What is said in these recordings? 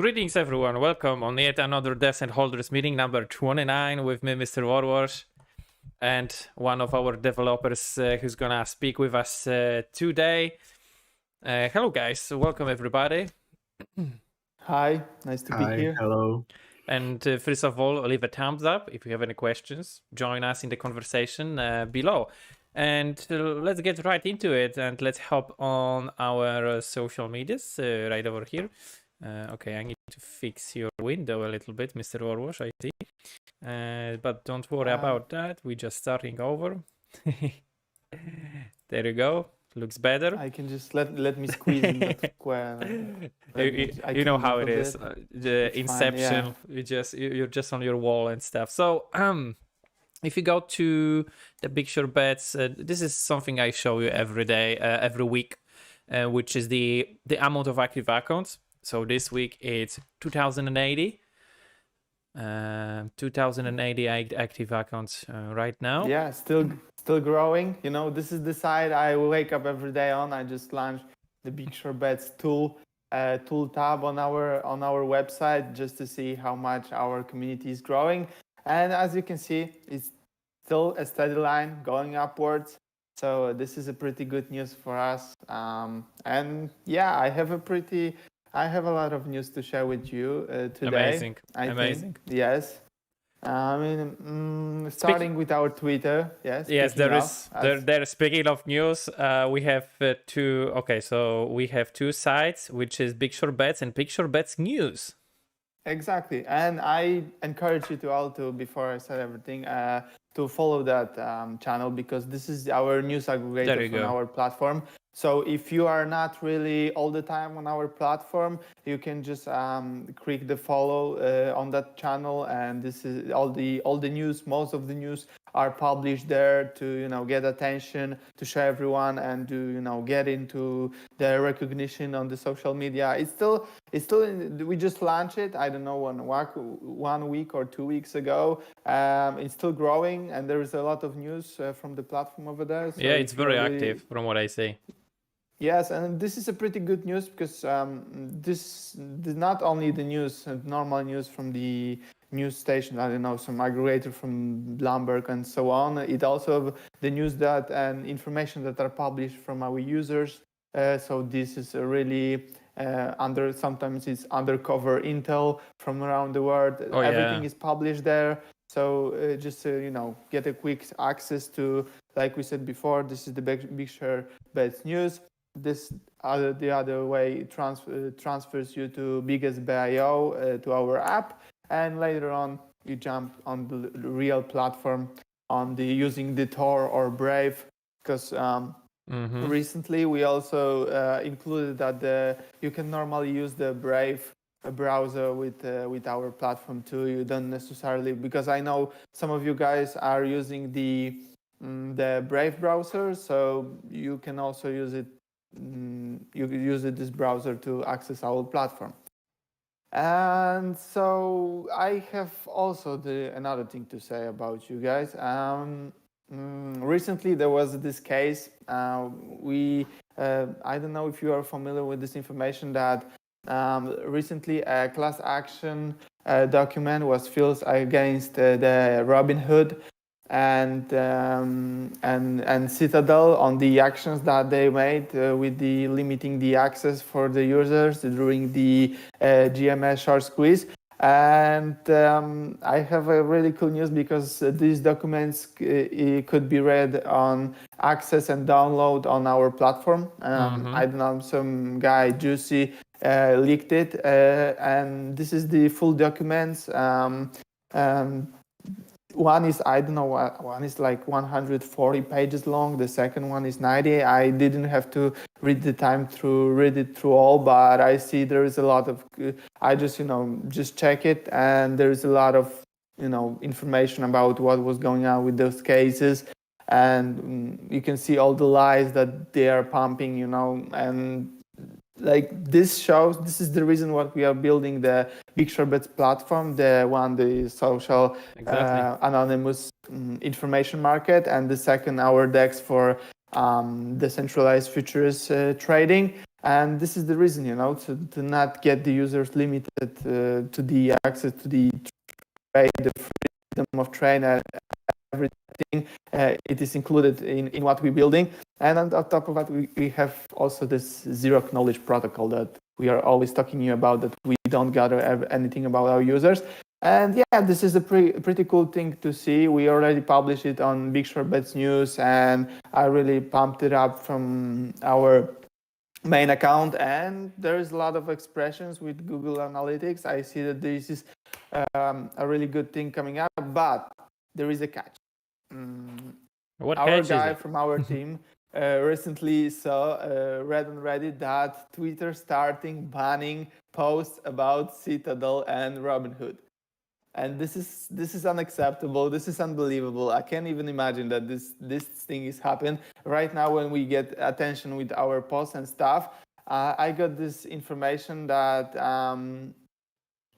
Greetings everyone, welcome on yet another DEVS and HODLERS meeting number 29 with me, Mr. HODLERS, and one of our developers who's gonna speak with us today. Hello guys, welcome everybody. Hi, nice to be here. Hello. And first of all, leave a thumbs up if you have any questions. Join us in the conversation below. And let's get right into it and let's hop on our social medias right over here. Okay, I need to fix your window a little bit, Mr. Orwash, I see. But don't worry about that. We're just starting over. There you go. Looks better. I can just let me squeeze in that square. You know how it is. The It's Inception. fine, You're just on your wall and stuff. So if you go to the BigShortBets, this is something I show you every day, every week, which is the amount of active accounts. So this week it's 2080. 2080 active accounts right now. Yeah, still growing. You know, this is the site I wake up every day on. I just launched the BigShortBets tool tab on our website just to see how much our community is growing. And as you can see, it's still a steady line going upwards. So this is a pretty good news for us. And yeah, I have a lot of news to share with you today. Amazing. Yes. I mean, starting with our Twitter. Yes. Yes, there. Speaking of news, we have two. Okay, so we have two sites, which is BigShortBets and BigShortBets News. Exactly, and I encourage you to all to, before I said everything, to follow that channel because this is our news aggregator on our platform. So if you are not really all the time on our platform, you can just click the follow on that channel, and this is all the news. Most of the news are published there to get attention, to show everyone, and to get into the recognition on the social media. It's still we just launched it. I don't know 1 week or 2 weeks ago. It's still growing, and there is a lot of news from the platform over there. So yeah, it's very active from what I see. Yes, and this is a pretty good news because this is not only the news, normal news from the news station, I don't know, some aggregator from Bloomberg and so on. It also the news that and information that are published from our users. So this is a really sometimes it's undercover intel from around the world. Everything is published there. So just get a quick access to, like we said before, this is the BigShortBets news. This the other way transfers you to BigSBIO to our app, and later on you jump on the real platform on using the Tor or Brave, because recently we also included that you can normally use the Brave browser with our platform too. You don't necessarily, because I know some of you guys are using the Brave browser, so you can also use it. You use this browser to access our platform. And so I have also another thing to say about you guys. Recently there was this case. I don't know if you are familiar with this information that recently a class action document was filed against the Robinhood and Citadel on the actions that they made with the limiting the access for the users during the GMS short squeeze. And I have a really cool news because these documents could be read on access and download on our platform. I don't know, some guy Juicy leaked it, and this is the full documents. One is, I don't know, one is like 140 pages long. The second one is 90. I didn't have to read it through all, but I see there is a lot of, I just check it, and there is a lot of, information about what was going on with those cases. And you can see all the lies that they are pumping, and like this is the reason why we are building the BigShortBets platform, the social anonymous information market, and the second our DEX for decentralized futures trading. And this is the reason, to not get the users limited to the access to the trade, the freedom of trade, everything. It is included in what we're building. And on top of that, we have also this zero knowledge protocol that we are always talking to you about, that we don't gather anything about our users. And yeah, this is a pretty cool thing to see. We already published it on BigShortBets news, and I really pumped it up from our main account, and there's a lot of expressions with Google Analytics. I see that this is a really good thing coming up, but there is a catch. What our catch guy is it? from our team recently saw read on Reddit that Twitter starting banning posts about Citadel and Robinhood. And this is unacceptable. This is unbelievable. I can't even imagine that this thing is happening right now. When we get attention with our posts and stuff, I got this information that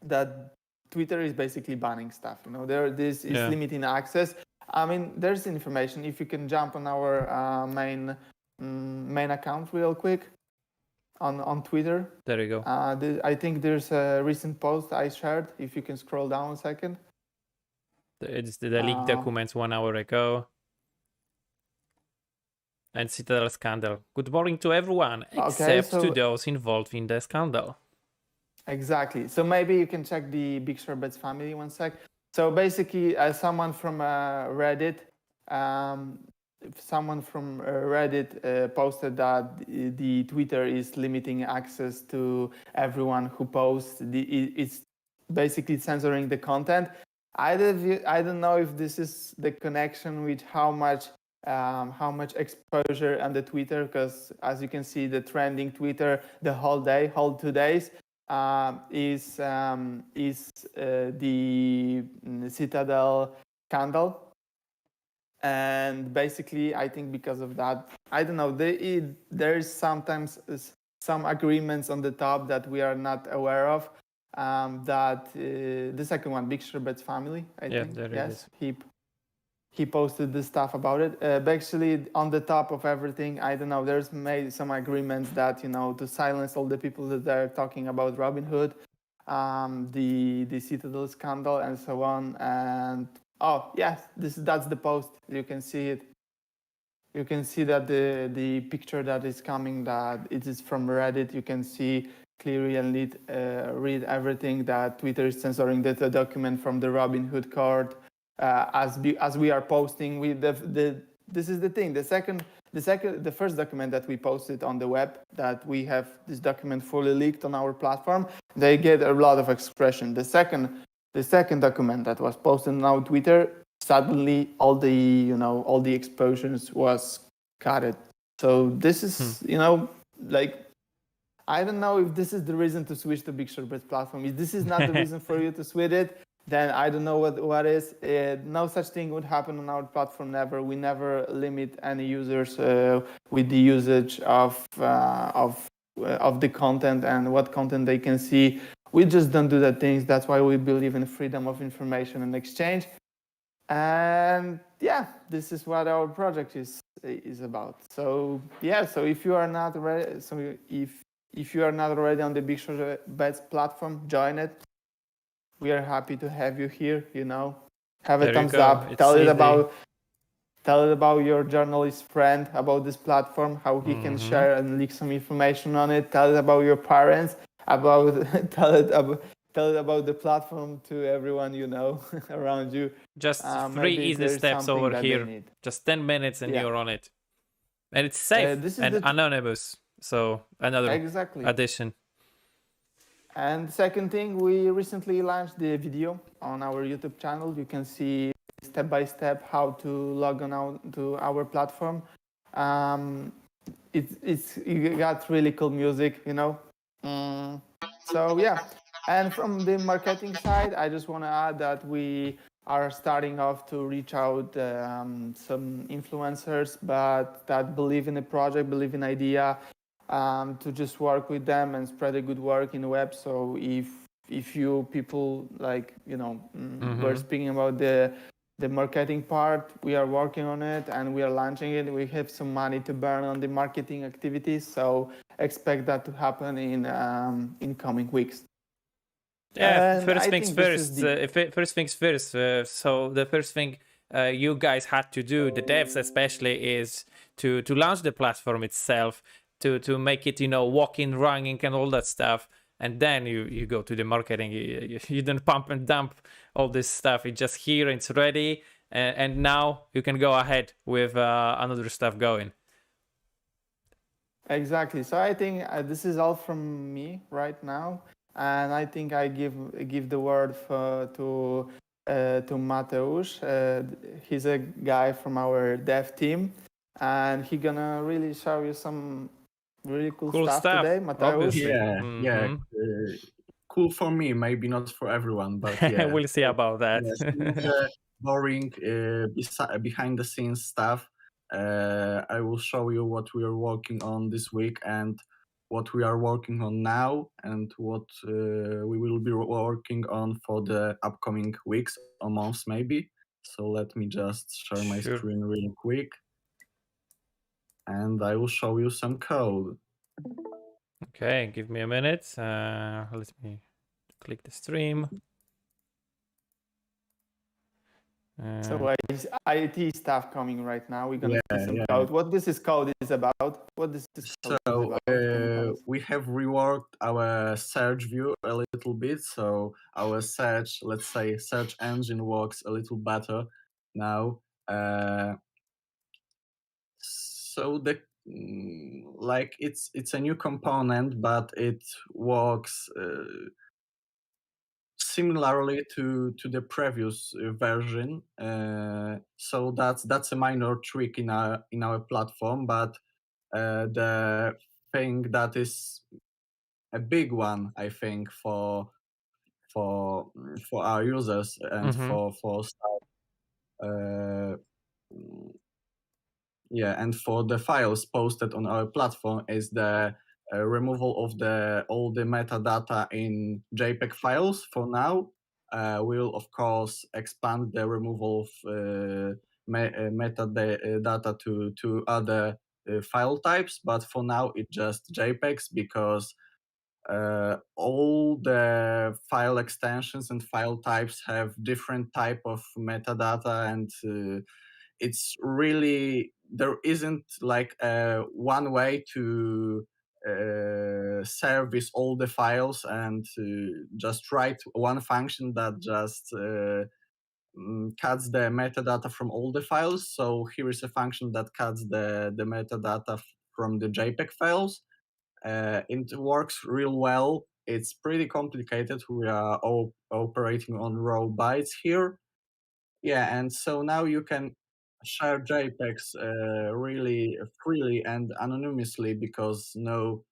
that Twitter is basically banning stuff. This is limiting access. I mean, there's information. If you can jump on our main account real quick on Twitter. There you go. I think there's a recent post I shared. If you can scroll down a second. It's the leaked documents 1 hour ago. And Citadel scandal. Good morning to everyone, except to those involved in the scandal. Exactly. So maybe you can check the BigShortBets family 1 sec. So basically, someone from Reddit, posted that the Twitter is limiting access to everyone who posts. It's basically censoring the content. I don't know if this is the connection with how much exposure on the Twitter, because as you can see, the trending Twitter the whole 2 days is the Citadel scandal. And basically, I think because of that, I don't know, there is sometimes some agreements on the top that we are not aware of. That the second one, BigShortBets family, I think. There yes, it is. He posted the stuff about it. Basically, on the top of everything, I don't know, there's made some agreements that, to silence all the people that are talking about Robinhood, the Citadel scandal, and so on. And yes, that's the post. You can see it. You can see that the picture that is coming, that it is from Reddit. You can see clearly and read everything, that Twitter is censoring the document from the Robinhood court. As we are posting, this is the thing. The first document that we posted on the web, that we have this document fully leaked on our platform, they get a lot of expression. The second document that was posted on our Twitter, suddenly all the exposures was cut. So this is I don't know if this is the reason to switch to BigShortBets platform. If this is not the reason for you to switch it, then I don't know what is. No such thing would happen on our platform, never. We never limit any users with the usage of the content and what content they can see. We just don't do that things. That's why we believe in freedom of information and exchange. And yeah, this is what our project is about. So yeah, so if you are not ready, if you are not already on the BigShortBets platform, join it. We are happy to have you here. Have a thumbs up. Tell it about your journalist friend about this platform, how he can share and leak some information on it. Tell it about your parents. Tell it about the platform to everyone around you. Just 3 easy steps over here. Just 10 minutes and you're on it. And it's safe and anonymous. So another addition. And the second thing, we recently launched the video on our YouTube channel. You can see step by step how to log on to our platform. It got really cool music, So yeah. And from the marketing side, I just want to add that we are starting off to reach out some influencers, but that believe in the project, believe in idea, to just work with them and spread a good work in the web. So if you people we're speaking about the the marketing part, we are working on it and we are launching it. We have some money to burn on the marketing activities, so expect that to happen in coming weeks. Yeah, And first I things think this first. is the First things first. So the first thing you guys had to do, the devs especially, is to launch the platform itself, to make it, walking, running, and all that stuff. And then you go to the marketing. You don't pump and dump all this stuff. It's just here, it's ready, and now you can go ahead with another stuff going. Exactly. So I think this is all from me right now, and I think I give the word to Mateusz. He's a guy from our dev team, and he's gonna really show you some really cool stuff today. Mateusz. Obviously. Yeah. Cool for me, maybe not for everyone, but yeah. We'll see about that. Boring behind the scenes stuff. I will show you what we are working on this week and what we are working on now and what we will be working on for the upcoming weeks or months maybe. So let me just share my screen real quick and I will show you some code. Okay, give me a minute. Let me click the stream. So IT stuff coming right now. We're gonna see some code. What this code is about? What this code is about? We have reworked our search view a little bit, so our search, let's say, search engine works a little better now. So like it's a new component, but it works similarly to the previous version. So that's a minor trick in our platform, but the thing that is a big one, I think, for our users and for staff, and for the files posted on our platform is the removal of all the metadata in JPEG files for now. We'll of course expand the removal of metadata to other file types, but for now it's just JPEGs because all the file extensions and file types have different type of metadata, and it's really, there isn't like one way to service all the files and just write one function that just cuts the metadata from all the files. So here is a function that cuts the metadata from the JPEG files. It works real well. It's pretty complicated. We are all operating on raw bytes here. Yeah, and so now you can share JPEGs really freely and anonymously because no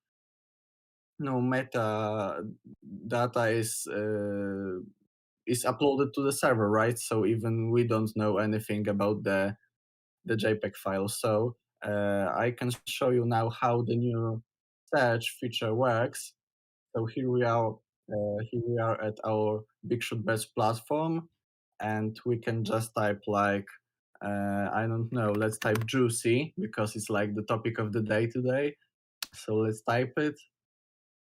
metadata is uploaded to the server, right? So even we don't know anything about the JPEG file. So I can show you now how the new search feature works. So here we are at our BigShortBets platform, and we can just type like I don't know, let's type juicy because it's like the topic of the day today. So let's type it.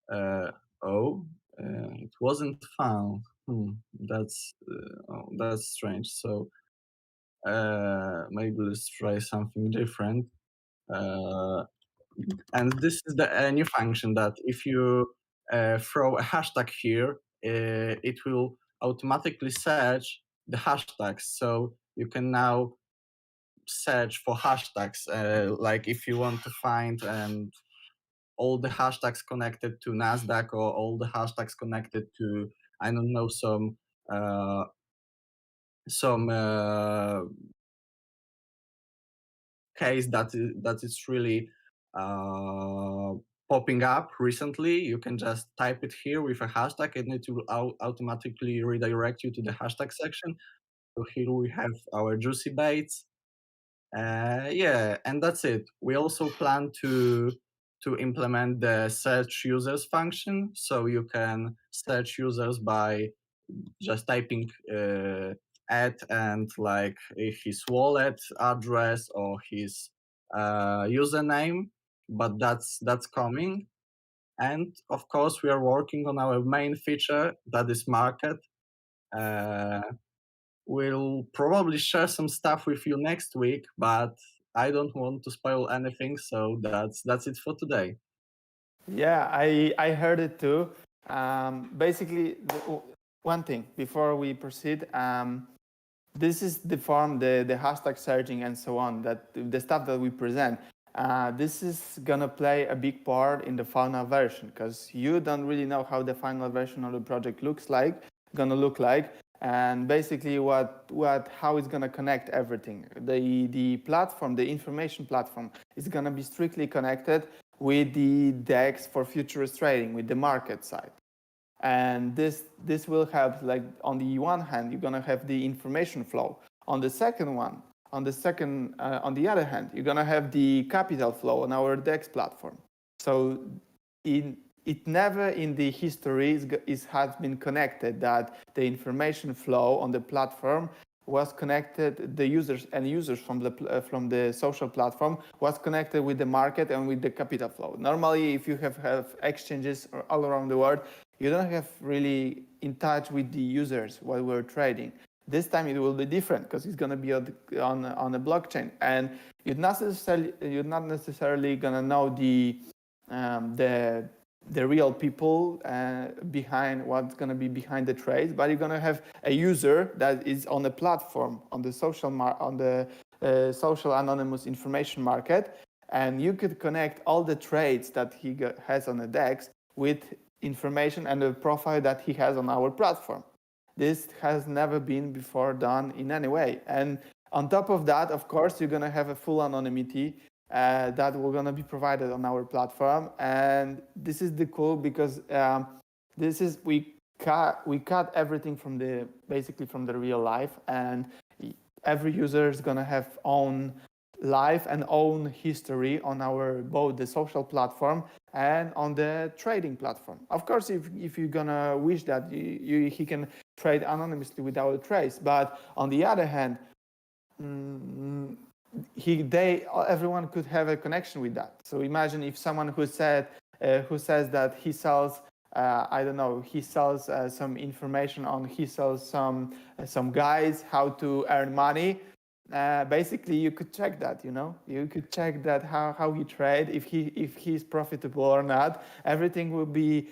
It wasn't found. That's strange. So maybe let's try something different. And this is the new function that if you throw a hashtag here, it will automatically search the hashtags. So you can now search for hashtags, like if you want to find all the hashtags connected to Nasdaq or all the hashtags connected to, I don't know, some case that is really popping up recently. You can just type it here with a hashtag and it will automatically redirect you to the hashtag section. So here we have our juicy baits. And that's it. We also plan to implement the search users function, so you can search users by just typing add and like his wallet address or his username, but that's coming. And of course, we are working on our main feature, that is market. We'll probably share some stuff with you next week, but I don't want to spoil anything, so that's it for today. Yeah, I heard it too. Basically, one thing before we proceed, this is the form, the hashtag searching and so on, that the stuff that we present. This is gonna play a big part in the final version, because you don't really know how the final version of the project gonna look like, and basically how it's gonna connect everything. The platform, the information platform, is gonna be strictly connected with the DEX for futures trading, with the market side. And this will help, like, on the one hand, you're gonna have the information flow. On the other hand, you're gonna have the capital flow on our DEX platform. So it never in the history has been connected that the information flow on the platform was connected, the users from the social platform was connected with the market and with the capital flow. Normally, if you have exchanges all around the world, you don't have really in touch with the users while we're trading. This time it will be different, because it's going to be on a blockchain, and you're not necessarily going to know the real people behind what's going to be behind the trades, but you're going to have a user that is on the platform, on the social anonymous information market, and you could connect all the trades that he has on the DEX with information and the profile that he has on our platform. This has never been before done in any way. And on top of that, of course, you're going to have a full anonymity that we're going to be provided on our platform. And this is the cool, because we cut everything basically from the real life, and every user is going to have own life and own history on both the social platform and on the trading platform. Of course, if you're gonna wish that he can trade anonymously without trace, but on the other hand, everyone could have a connection with that. So imagine if someone who says that he sells he sells some information on, he sells some guys how to earn money. Basically, you could check that. You could check that how he trade, if he's profitable or not. Everything will be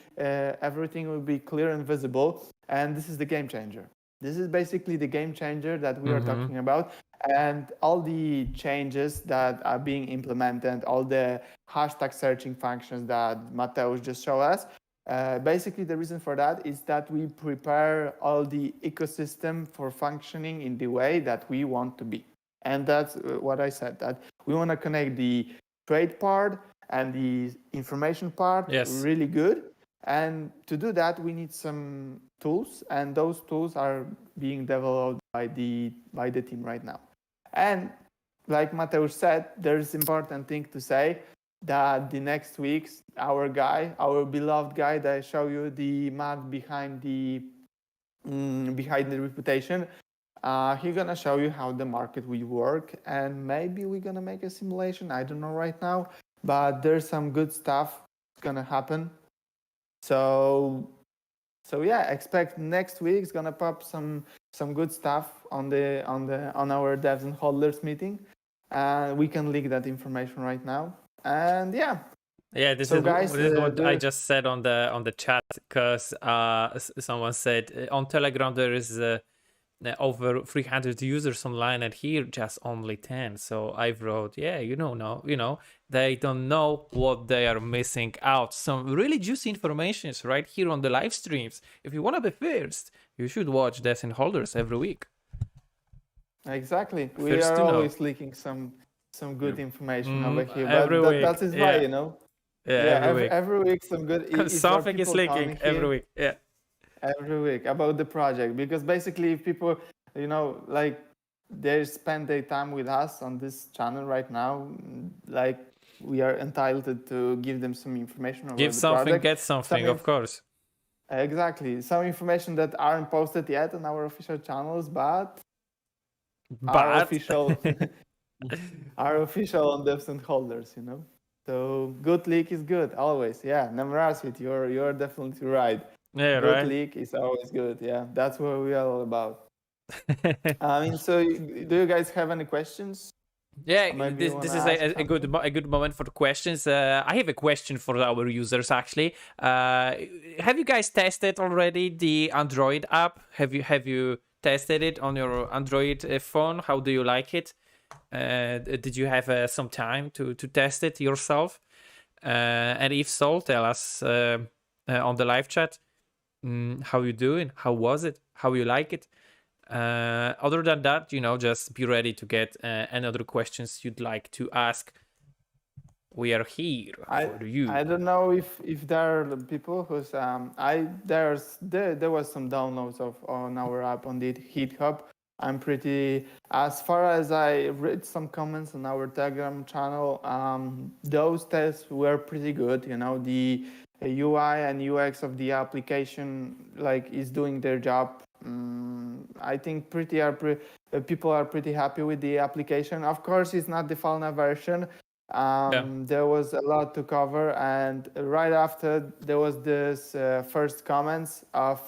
clear and visible, and this is the game changer. This is basically the game changer that we are talking about, and all the changes that are being implemented, all the hashtag searching functions that Mateusz just showed us. Basically, the reason for that is that we prepare all the ecosystem for functioning in the way that we want to be. And that's what I said, that we want to connect the trade part and the information part really good. And to do that, we need some tools, and those tools are being developed by the team right now. And like Mateusz said, there's important thing to say, that the next weeks, our beloved guy that I show you the math behind the reputation, he's gonna show you how the market will work, and maybe we're gonna make a simulation. I don't know right now, but there's some good stuff gonna happen. So yeah, expect next week is gonna pop some good stuff on our devs and hodlers meeting. We can leak that information right now. And this is what I just said on the chat, because someone said on Telegram there is over 300 users online, and here just only 10. So I wrote, they don't know what they are missing out. Some really juicy information is right here on the live streams. If you want to be first, you should watch Devs and Holders every week. Exactly. We are always leaking some good information over here. But that is why, every week some good. Something is leaking every week. Yeah. Every week about the project, because basically if people, they spend their time with us on this channel right now, like, we are entitled to give them some information about give the something, project. Get something, of course. Exactly. Some information that aren't posted yet on our official channels, but our But official our official on devs and holders, you know. So good leak is good always. Yeah, Namrasit, you're definitely right. yeah, Good right. leak is always good. Yeah, that's what we are all about. I mean, so do you guys have any questions? Yeah, Or maybe you this wanna is ask a good moment for the questions. I have a question for our users actually. Have you guys tested already the Android app? Have you tested it on your Android phone? How do you like it? Did you have some time to test it yourself? And if so, tell us on the live chat how you doing, how was it, how you like it. Other than that, just be ready to get any other questions you'd like to ask. We are here for you. I don't know if there are people who's there was some downloads on our app on the GitHub. I'm pretty, as far as I read some comments on our Telegram channel, those tests were pretty good. You know, the UI and UX of the application is doing their job. I think people are pretty happy with the application. Of course, it's not the final version. There was a lot to cover, and right after there was this first comments of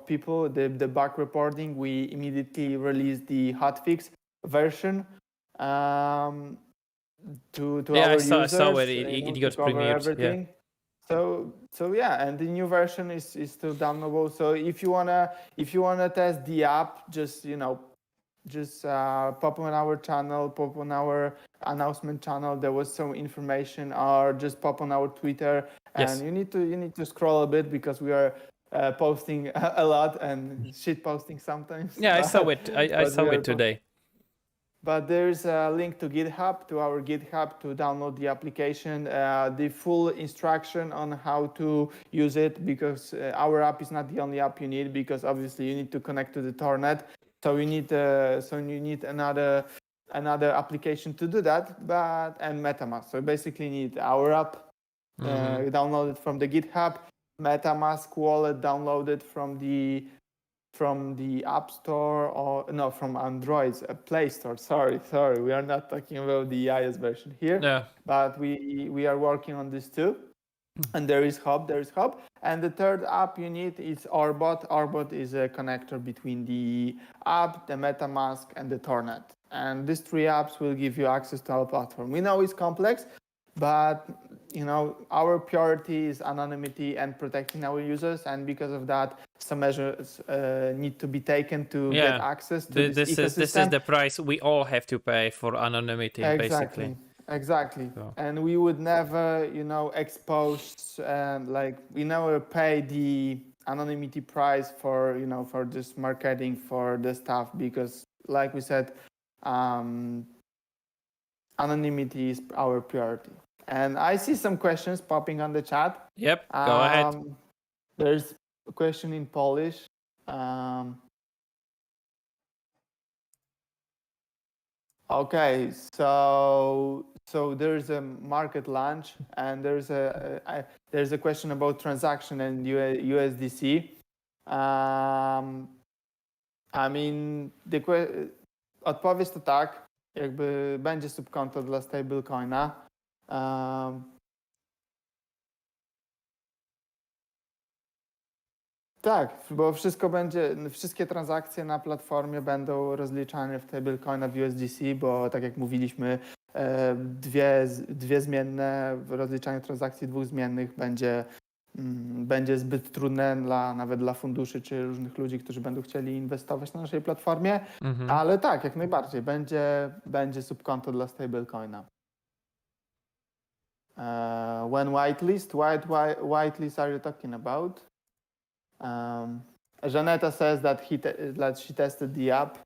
people, the bug reporting. We immediately released the hotfix version to Yeah, our I users. saw it. It got to cover premiered. everything. Yeah. So yeah, and the new version is still downloadable. So if you wanna test the app, just pop on our channel, pop on our announcement channel. There was some information, or just pop on our Twitter. And Yes. you need to scroll a bit because we are posting a lot and shit posting sometimes. Yeah, I saw it. I saw it today. But there's a link to GitHub, to our GitHub, to download the application, the full instruction on how to use it, because our app is not the only app you need, because obviously you need to connect to the Tornet. So you need another application to do that, and MetaMask. So basically you need our app downloaded from the GitHub, MetaMask wallet downloaded from the App Store, or no, from Android's Play Store. Sorry, we are not talking about the iOS version here. Yeah. But we are working on this too. And there is Hub. And the third app you need is Orbot. Orbot is a connector between the app, the MetaMask, and the Tornet. And these three apps will give you access to our platform. We know it's complex, but our priority is anonymity and protecting our users, and because of that, some measures need to be taken to get access to this ecosystem. This is the price we all have to pay for anonymity, basically. Exactly. So. And we would never, expose we never pay the anonymity price for this marketing for the stuff, because like we said, anonymity is our priority. And I see some questions popping on the chat. Yep, go ahead. There's a question in Polish. Okay, so there's a market launch, and there's a question about transaction and USDC. I mean, odpowiedź to tak, jakby będzie subkonto dla stablecoina. Tak, bo wszystkie transakcje na platformie będą rozliczane w stablecoina w USDC, bo tak jak mówiliśmy, dwie zmienne, rozliczanie transakcji dwóch zmiennych będzie zbyt trudne nawet dla funduszy czy różnych ludzi, którzy będą chcieli inwestować na naszej platformie, ale tak, jak najbardziej, będzie subkonto dla stablecoina. When whitelist are you talking about? Janeta says that she tested the app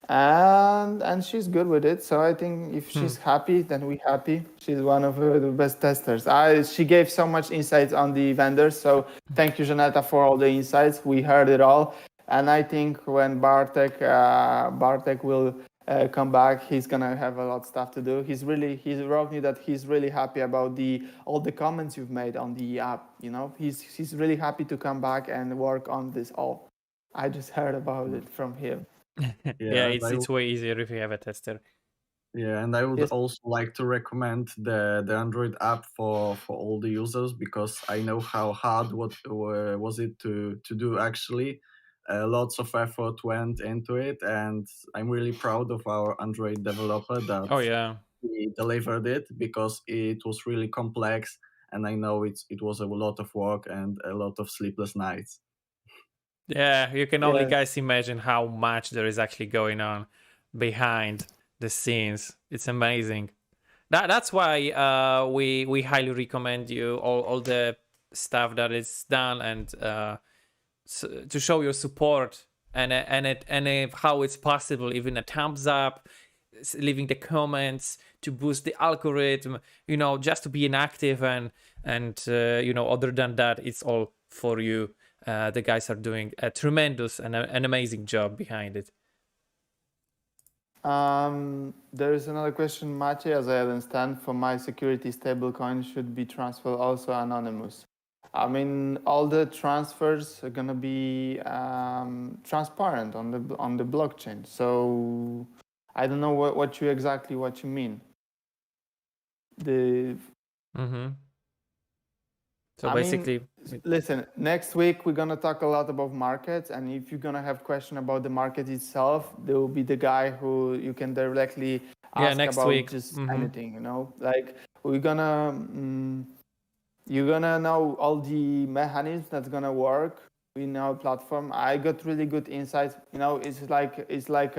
and she's good with it. So I think if she's happy, then we're happy. She's one of the best testers. She gave so much insights on the vendors. So thank you, Janeta, for all the insights. We heard it all. And I think when Bartek will come back, he's gonna have a lot of stuff to do. He wrote me that he's really happy about all the comments you've made on the app. He's really happy to come back and work on this all. I just heard about it from him. Yeah, and it's way easier if you have a tester. and I would Yes. also like to recommend the Android app for all the users, because I know how hard was it to do actually. Lots of effort went into it, and I'm really proud of our Android developer that Oh yeah. he delivered it, because it was really complex, and I know it was a lot of work and a lot of sleepless nights. Yeah, you can only Yes. guys imagine how much there is actually going on behind the scenes. It's amazing. That's why we highly recommend you all the stuff that is done, and to show your support, and how it's possible, even a thumbs up, leaving the comments to boost the algorithm, just to be inactive, and other than that, it's all for you. The guys are doing a tremendous and an amazing job behind it. There is another question, Maciej. As I understand, for my security stablecoin should be transfer also anonymous. I mean, all the transfers are gonna be transparent on the blockchain. So I don't know what you mean. Mm-hmm. So I basically, mean, listen, next week we're gonna talk a lot about markets, and if you're gonna have question about the market itself, there will be the guy who you can directly ask next about week. just Mm-hmm. anything, Like we're gonna, you're gonna know all the mechanisms that's gonna work in our platform. I got really good insights. It's like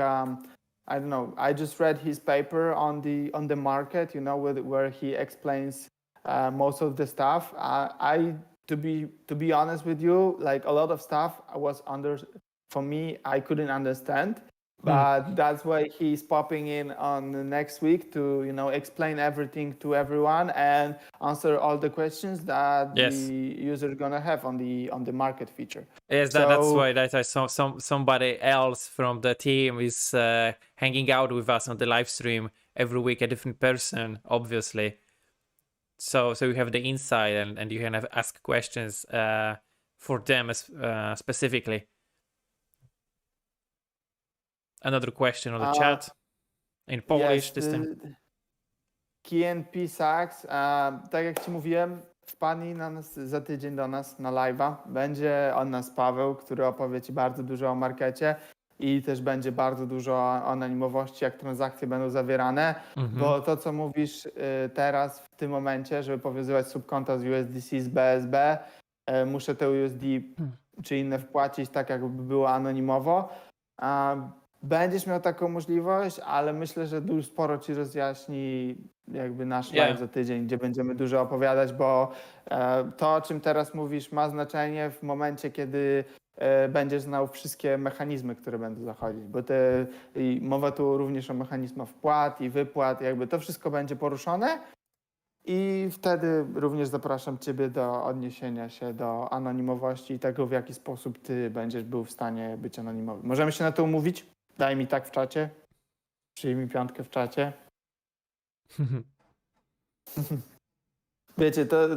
I don't know. I just read his paper on the market. Where he explains most of the stuff. To be honest with you, like a lot of stuff for me, I couldn't understand. But that's why he's popping in on the next week to explain everything to everyone and answer all the questions that Yes. the user is gonna have on the market feature. Yes, that's why that I saw somebody else from the team is hanging out with us on the live stream every week, a different person, obviously. So you have the insight, and you can ask questions for them specifically. Another question on the chat in Polish yes, this time. KNP Sachs, tak jak Ci mówiłem, wpadnij na nas za tydzień do nas na live'a. Będzie od nas Paweł, który opowie Ci bardzo dużo o markecie i też będzie bardzo dużo o anonimowości, jak transakcje będą zawierane, bo to, co mówisz teraz w tym momencie, żeby powiązywać subkonta z USDC z BSB, muszę te USD czy inne wpłacić tak, jakby było anonimowo. Będziesz miał taką możliwość, ale myślę, że dużo sporo Ci rozjaśni jakby nasz live za tydzień, gdzie będziemy dużo opowiadać, bo to, o czym teraz mówisz, ma znaczenie w momencie, kiedy będziesz znał wszystkie mechanizmy, które będą zachodzić, bo mowa tu również o mechanizmach wpłat i wypłat, jakby to wszystko będzie poruszone i wtedy również zapraszam Ciebie do odniesienia się do anonimowości i tego, w jaki sposób Ty będziesz był w stanie być anonimowy. Możemy się na to umówić? Daj mi tak w czacie. Przyjmij 5 w czacie. Wiecie, to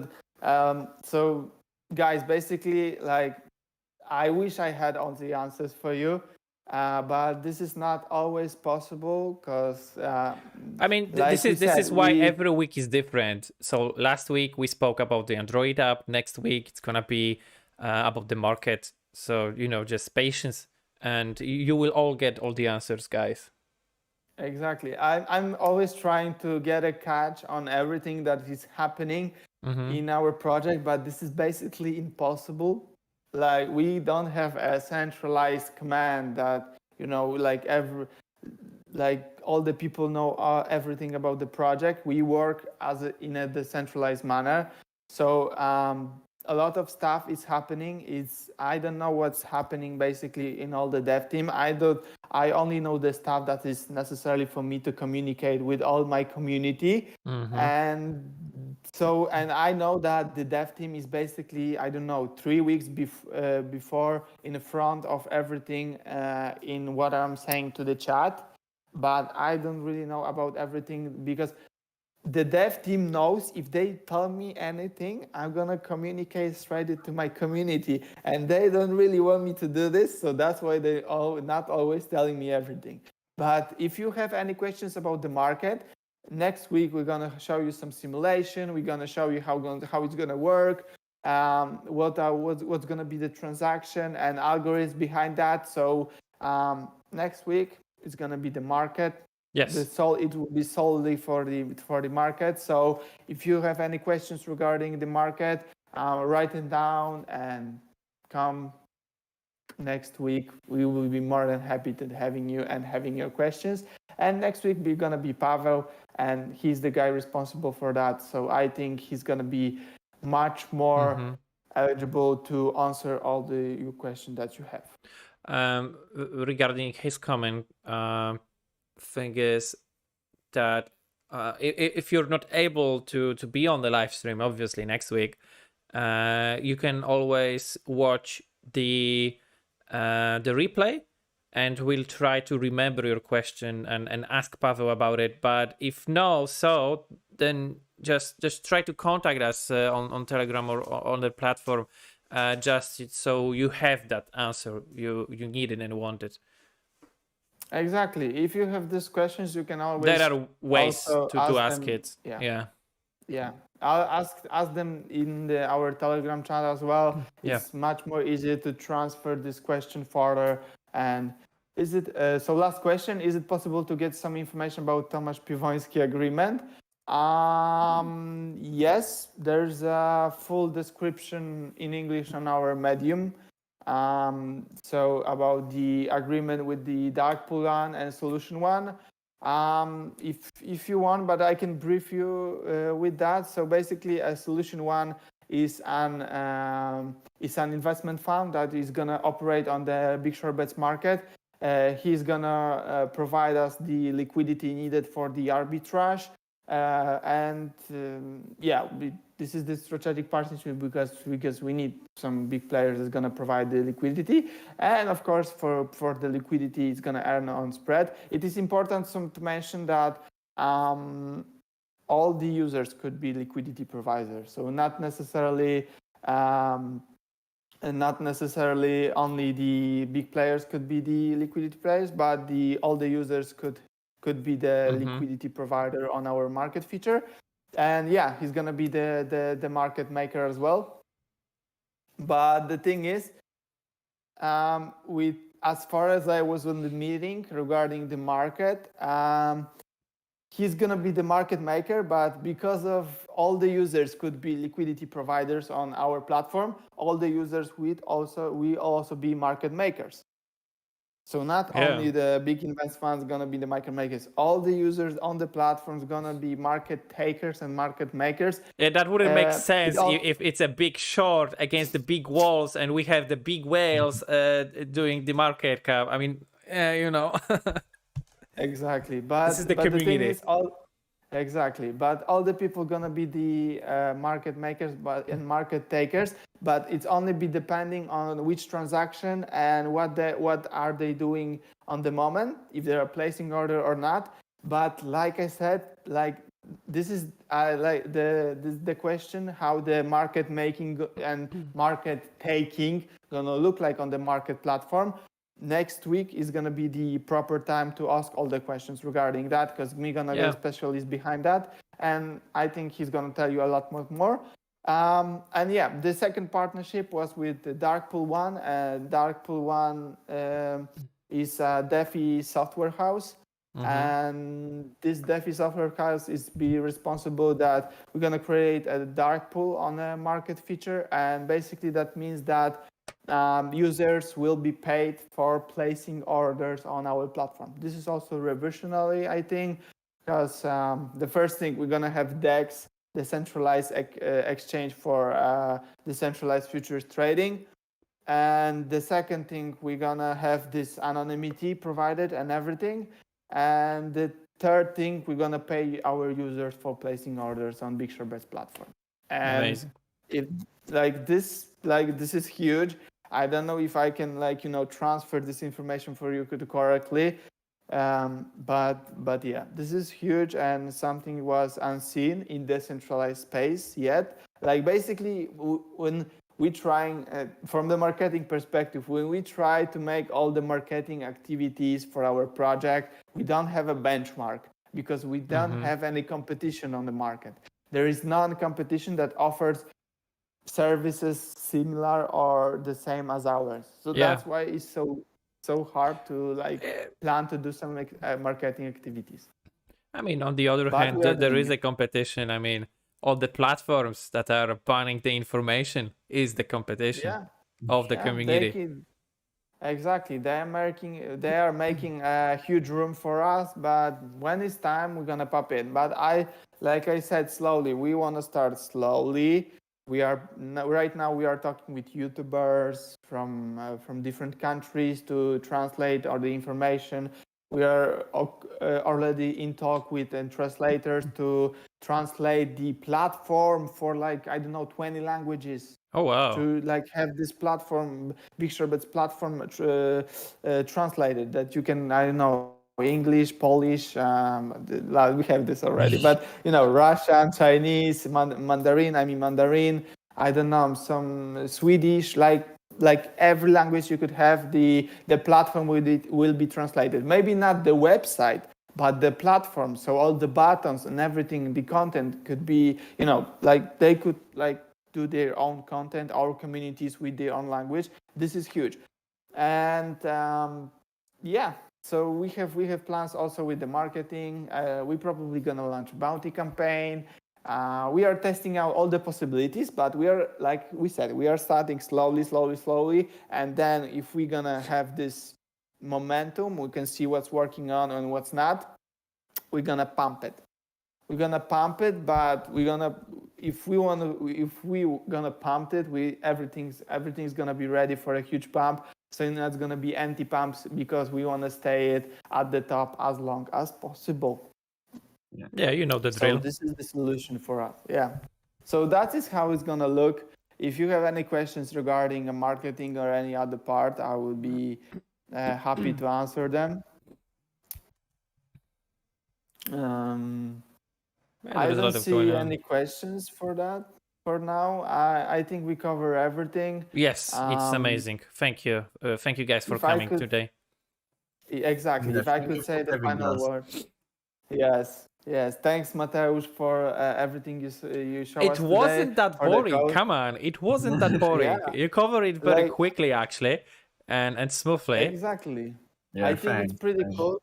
so guys, basically, like, I wish I had all the answers for you, but this is not always possible because I mean, like this is why every week is different. So last week we spoke about the Android app. Next week it's gonna be about the market. So just patience, and you will all get all the answers, guys. Exactly. I'm always trying to get a catch on everything that is happening in our project, but this is basically impossible. Like, we don't have a centralized command that like all the people know everything about the project. We work in a decentralized manner. So a lot of stuff is happening. I don't know what's happening basically in all the dev team. I only know the stuff that is necessary for me to communicate with all my community. And I know that the dev team is basically, 3 weeks before in the front of everything in what I'm saying to the chat. But I don't really know about everything because the dev team knows if they tell me anything, I'm gonna communicate straight to my community, and they don't really want me to do this, so that's why they not always telling me everything. But if you have any questions about the market, next week we're gonna show you some simulation. We're gonna show you how it's gonna work, what's gonna be the transaction and algorithms behind that. So next week it's gonna be the market. Yes. It will be solely for the market. So if you have any questions regarding the market, write it down and come next week. We will be more than happy to having you and having your questions. And next week we're gonna be Pavel, and he's the guy responsible for that. So I think he's gonna be much more eligible to answer all your questions that you have. Regarding his comment, thing is that if you're not able to be on the live stream, obviously next week, you can always watch the replay, and we'll try to remember your question and ask Pavel about it. But if no, so then just try to contact us on Telegram or on the platform, just so you have that answer you needed and wanted. Exactly. If you have these questions, you can always. There are ways to ask them, it. Yeah. I'll ask them in our Telegram channel as well. It's much more easier to transfer this question further. And is it so? Last question: is it possible to get some information about Tomasz Piwoński agreement? Yes, there's a full description in English on our Medium. So about the agreement with the Dark Pool one and Solution One, if you want, but I can brief you with that. So basically, a Solution One is an investment fund that is gonna operate on the BigShortBets market. He's gonna provide us the liquidity needed for the arbitrage, this is the strategic partnership because we need some big players that's going to provide the liquidity, and of course for the liquidity it's going to earn on spread. It is important to mention that all the users could be liquidity providers, so not necessarily only the big players could be the liquidity players, but all the users could be the liquidity provider on our market feature. And he's gonna be the market maker as well. But the thing is, as far as I was in the meeting regarding the market, he's gonna be the market maker, but because of all the users could be liquidity providers on our platform, all the users will also be market makers. So not only the big invest funds gonna be the market makers, all the users on the platforms gonna be market takers and market makers. Yeah, that wouldn't make sense if it's a big short against the big walls and we have the big whales doing the market cap. I mean, Exactly, but this is the community. The thing is exactly, but all the people gonna be the market makers and market takers, but it's only be depending on which transaction and what are they doing on the moment, if they are placing order or not. But like I said, this is the question how the market making and market taking gonna look like on the market platform. Next week is going to be the proper time to ask all the questions regarding that, because we're going to get a specialist behind that, and I think he's going to tell you a lot more. The second partnership was with the Dark Pool One. Dark Pool One is a DeFi software house. And this DeFi software house is be responsible that we're going to create a dark pool on a market feature, and basically that means that users will be paid for placing orders on our platform. This is also revolutionary, I think, because the first thing, we're going to have DEX, decentralized exchange for decentralized futures trading. And the second thing, we're going to have this anonymity provided and everything. And the third thing, we're going to pay our users for placing orders on BigShortBets platform. And amazing. This is huge. I don't know if I can transfer this information for you correctly, But yeah, this is huge and something was unseen in decentralized space yet. Like basically, when we trying from the marketing perspective, when we try to make all the marketing activities for our project, we don't have a benchmark because we don't have any competition on the market. There is non-competition that offers services similar or the same as ours. So that's why it's so hard to plan to do some marketing activities. I mean, on the other hand, there is a competition. I mean, all the platforms that are banning the information is the competition of the community. Exactly. They are making a huge room for us, but when it's time, we're gonna pop in. But like I said, slowly. We want to start slowly. Right now we are talking with YouTubers from different countries to translate all the information. We are already in talk with translators to translate the platform for 20 languages. Oh wow! To have this platform, BigShortBets platform, translated that you can English, Polish. We have this already, but Russian, Chinese, Mandarin. I don't know, some Swedish, like every language you could have. The platform will be translated. Maybe not the website, but the platform. So all the buttons and everything, the content could be, they could do their own content, our communities with their own language. This is huge. And so we have plans also with the marketing. We're probably gonna launch a bounty campaign. We are testing out all the possibilities, but we are, like we said, we are starting slowly, and then if we're gonna have this momentum, we can see what's working on and what's not. We're gonna pump it. But if we gonna pump it, everything's gonna be ready for a huge pump. So it's not gonna be empty pumps because we want to stay it at the top as long as possible. Yeah, you know the drill. So this is the solution for us. Yeah. So that is how it's gonna look. If you have any questions regarding marketing or any other part, I would be happy to answer them. I don't see any questions for that for now. I think we cover everything. Yes, it's amazing. Thank you guys for coming today. Exactly. If I could say the final word. Yes. Thanks, Mateusz, for everything you showed us. It wasn't that boring. Come on, it wasn't that boring. You covered it very quickly, actually, and smoothly. Exactly. Yeah, I think it's pretty cool.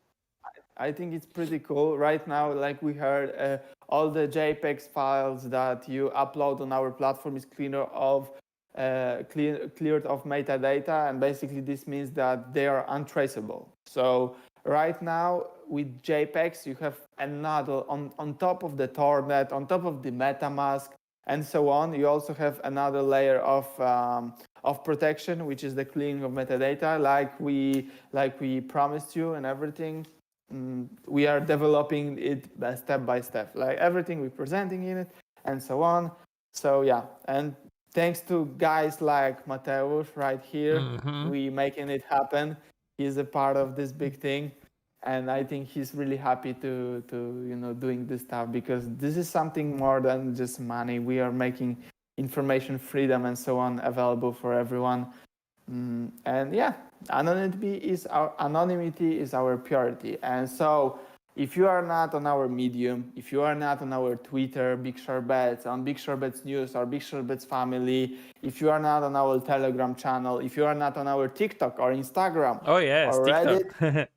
I think it's pretty cool. Right now, like we heard, all the JPEGs files that you upload on our platform is cleared of metadata, and basically this means that they are untraceable. So right now with JPEGs, you have another on top of the Tornet, on top of the MetaMask, and so on. You also have another layer of protection, which is the cleaning of metadata, like we promised you and everything. We are developing it step by step, like everything we're presenting in it and so on. So yeah, and thanks to guys like Mateusz right here, we making it happen. He's a part of this big thing, and I think he's really happy to doing this stuff, because this is something more than just money. We are making information freedom and so on available for everyone. And yeah, anonymity is our priority. And so if you are not on our Medium, if you are not on our Twitter, BigShortBets, on BigShortBets News or BigShortBets Family, if you are not on our Telegram channel, if you are not on our TikTok or Instagram, or Reddit,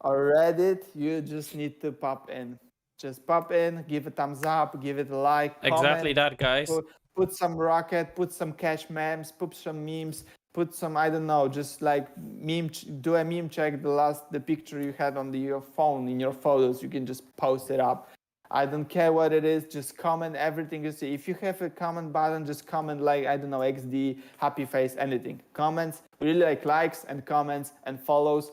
or Reddit, you just need to pop in. Just pop in, give a thumbs up, give it a like. Exactly comment, that, guys. Put some rocket, put some cash memes, put some memes. Put some, I don't know, just like do a meme check, the picture you had on your phone, in your photos, you can just post it up. I don't care what it is, just comment everything you see. If you have a comment button, just comment like, I don't know, XD, happy face, anything. Comments, we really like likes and comments and follows,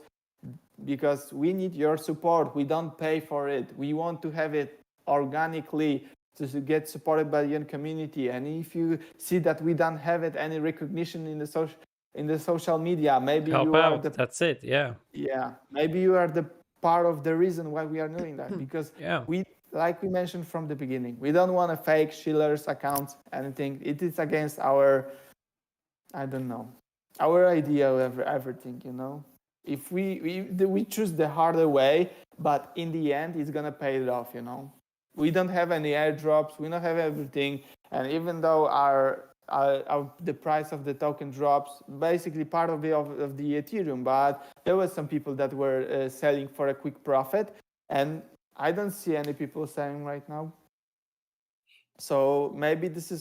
because we need your support. We don't pay for it. We want to have it organically to get supported by the community. And if you see that we don't have it any recognition in the social media, maybe help you out. That's it. Yeah, maybe you are the part of the reason why we are doing that, because we, like we mentioned from the beginning, we don't want to fake HODLERS accounts, anything. It is against our, I don't know, our idea of everything, you know. If we choose the harder way, but in the end, it's gonna pay it off, you know. We don't have any airdrops, we don't have everything, and even though the price of the token drops, basically part of the Ethereum, but there were some people that were selling for a quick profit, and I don't see any people selling right now. So maybe this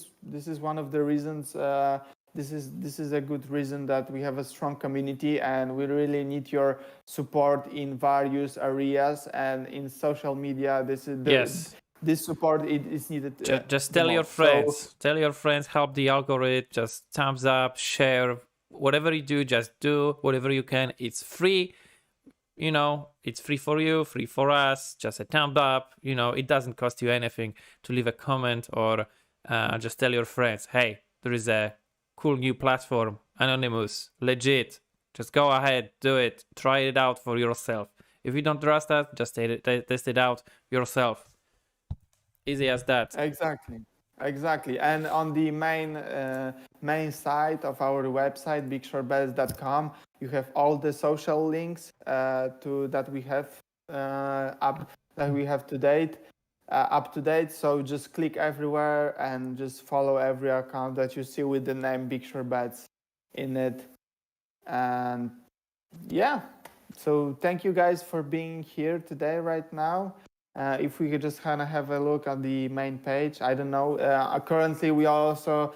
is one of the reasons. This is a good reason that we have a strong community, and we really need your support in various areas and in social media. This support is needed. Just tell your friends. Tell your friends. Help the algorithm. Just thumbs up, share, whatever you do. Just do whatever you can. It's free. You know, it's free for you, free for us. Just a thumb up. You know, it doesn't cost you anything to leave a comment or just tell your friends, hey, there is a cool new platform, anonymous, legit. Just go ahead, do it, try it out for yourself. If you don't trust us, just test it out yourself. Easy as that. Exactly. And on the main site of our website, BigShortBets.com, you have all the social links that we have up to date. So just click everywhere and just follow every account that you see with the name BigShortBets in it. And yeah, so thank you guys for being here today right now. If we could just kind of have a look at the main page, I don't know. Currently, we also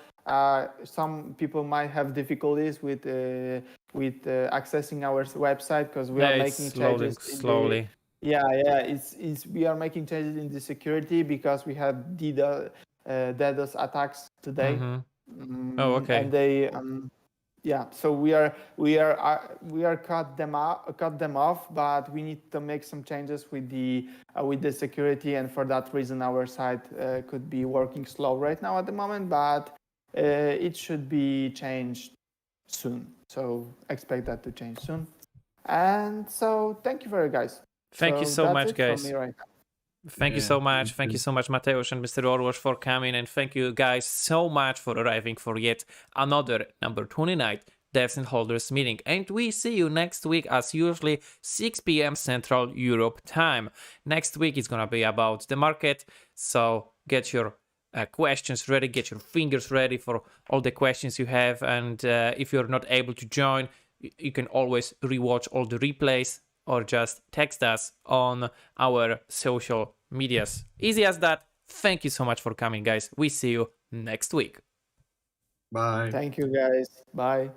some people might have difficulties with accessing our website because we are making changes slowly. We are making changes in the security because we had DDoS attacks today. Oh, okay. And they so we are cut them off, but we need to make some changes with the security, and for that reason our site could be working slow right now at the moment, but it should be changed soon. So expect that to change soon. And so thank you very guys. Thank you so much, guys. Right, thank you so much. Thank you so much, Mateusz and Mr. Orłosz, for coming, and thank you guys so much for arriving for yet another number 29 Devs and Holders meeting. And we see you next week as usually 6 p.m. Central Europe time. Next week is gonna be about the market, so get your questions ready, get your fingers ready for all the questions you have, and if you're not able to join, you can always rewatch all the replays or just text us on our social medias. Easy as that. Thank you so much for coming, guys. We see you next week. Bye. Thank you, guys. Bye.